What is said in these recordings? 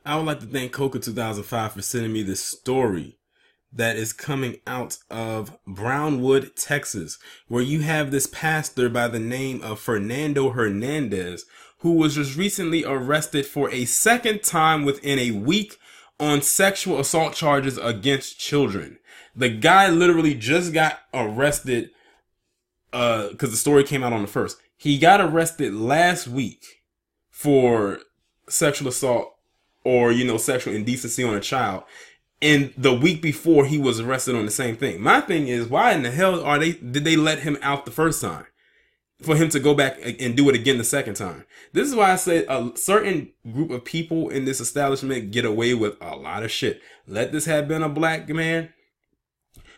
I would like to thank Coca 2005 for sending me this story that is coming out of Brownwood, Texas, where you have this pastor by the name of Fernando Hernandez, who was just recently arrested for a second time within a week on sexual assault charges against children. The guy literally just got arrested because the story came out on the first. He got arrested last week for sexual assault or, sexual indecency on a child. And the week before, he was arrested on the same thing. My thing is, why in the hell did they let him out the first time for him to go back and do it again the second time? This is why I say a certain group of people in this establishment get away with a lot of shit. Let this have been a black man,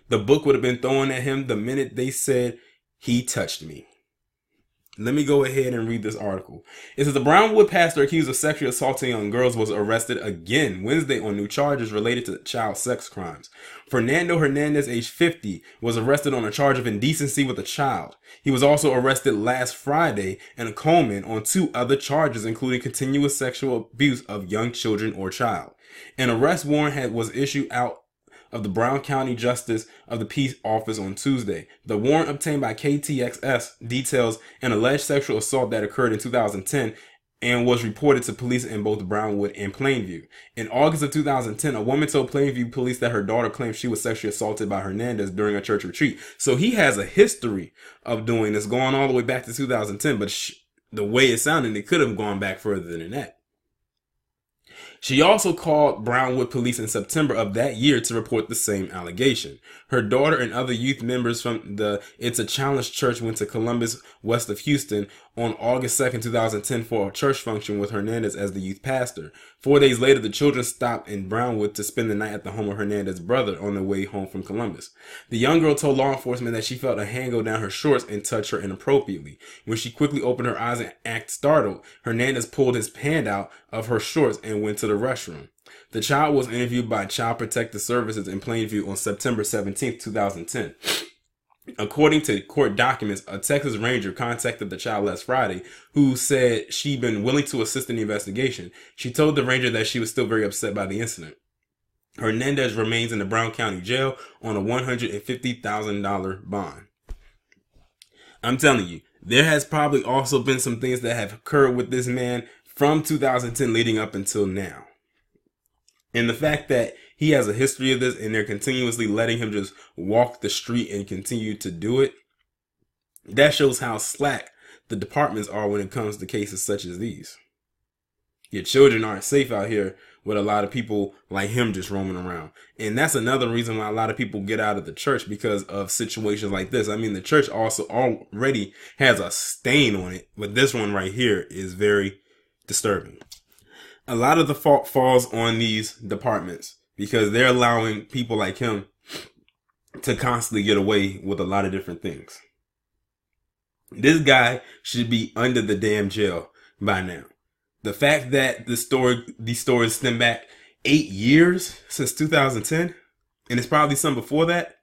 the book would have been thrown at him the minute they said he touched me. Let me go ahead and read this article. It says the Brownwood pastor accused of sexually assaulting young girls was arrested again Wednesday on new charges related to child sex crimes. Fernando Hernandez, age 50, was arrested on a charge of indecency with a child. He was also arrested last Friday in Coleman on two other charges, including continuous sexual abuse of young children or child. An arrest warrant was issued out of the Brown County Justice of the Peace Office on Tuesday. The warrant obtained by KTXS details an alleged sexual assault that occurred in 2010 and was reported to police in both Brownwood and Plainview. In August of 2010, a woman told Plainview police that her daughter claimed she was sexually assaulted by Hernandez during a church retreat. So he has a history of doing this, going all the way back to 2010, but the way it sounded, it could have gone back further than that. She also called Brownwood police in September of that year to report the same allegation. Her daughter and other youth members from the It's a Challenge church went to Columbus, west of Houston, on August 2nd, 2010 for a church function with Hernandez as the youth pastor. 4 days later, the children stopped in Brownwood to spend the night at the home of Hernandez's brother on their way home from Columbus. The young girl told law enforcement that she felt a hand go down her shorts and touch her inappropriately. When she quickly opened her eyes and acted startled, Hernandez pulled his hand out of her shorts and went to the restroom. The child was interviewed by Child Protective Services in Plainview on September 17, 2010. According to court documents, a Texas Ranger contacted the child last Friday, who said she'd been willing to assist in the investigation. She told the Ranger that she was still very upset by the incident. Hernandez remains in the Brown County Jail on a $150,000 bond. I'm telling you, there has probably also been some things that have occurred with this man from 2010 leading up until now. And the fact that he has a history of this and they're continuously letting him just walk the street and continue to do it, that shows how slack the departments are when it comes to cases such as these. Your children aren't safe out here with a lot of people like him just roaming around. And that's another reason why a lot of people get out of the church, because of situations like this. I mean, the church also already has a stain on it, but this one right here is very disturbing. A lot of the fault falls on these departments because they're allowing people like him to constantly get away with a lot of different things. This guy should be under the damn jail by now. The fact that these stories stem back 8 years since 2010, and it's probably some before that.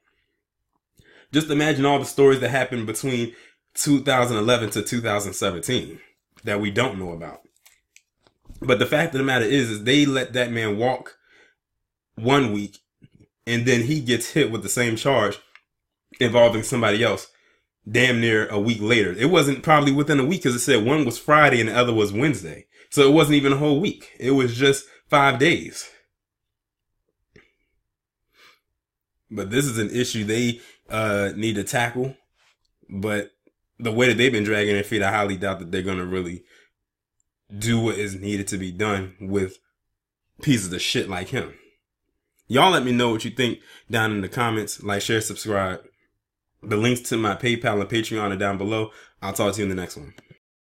Just imagine all the stories that happened between 2011 to 2017 that we don't know about. But the fact of the matter is they let that man walk 1 week and then he gets hit with the same charge involving somebody else damn near a week later. It wasn't probably within a week because it said one was Friday and the other was Wednesday. So it wasn't even a whole week. It was just 5 days. But this is an issue they need to tackle. But the way that they've been dragging their feet, I highly doubt that they're going to really do what is needed to be done with pieces of shit like him. Y'all let me know what you think down in the comments. Like, share, subscribe. The links to my PayPal and Patreon are down below. I'll talk to you in the next one.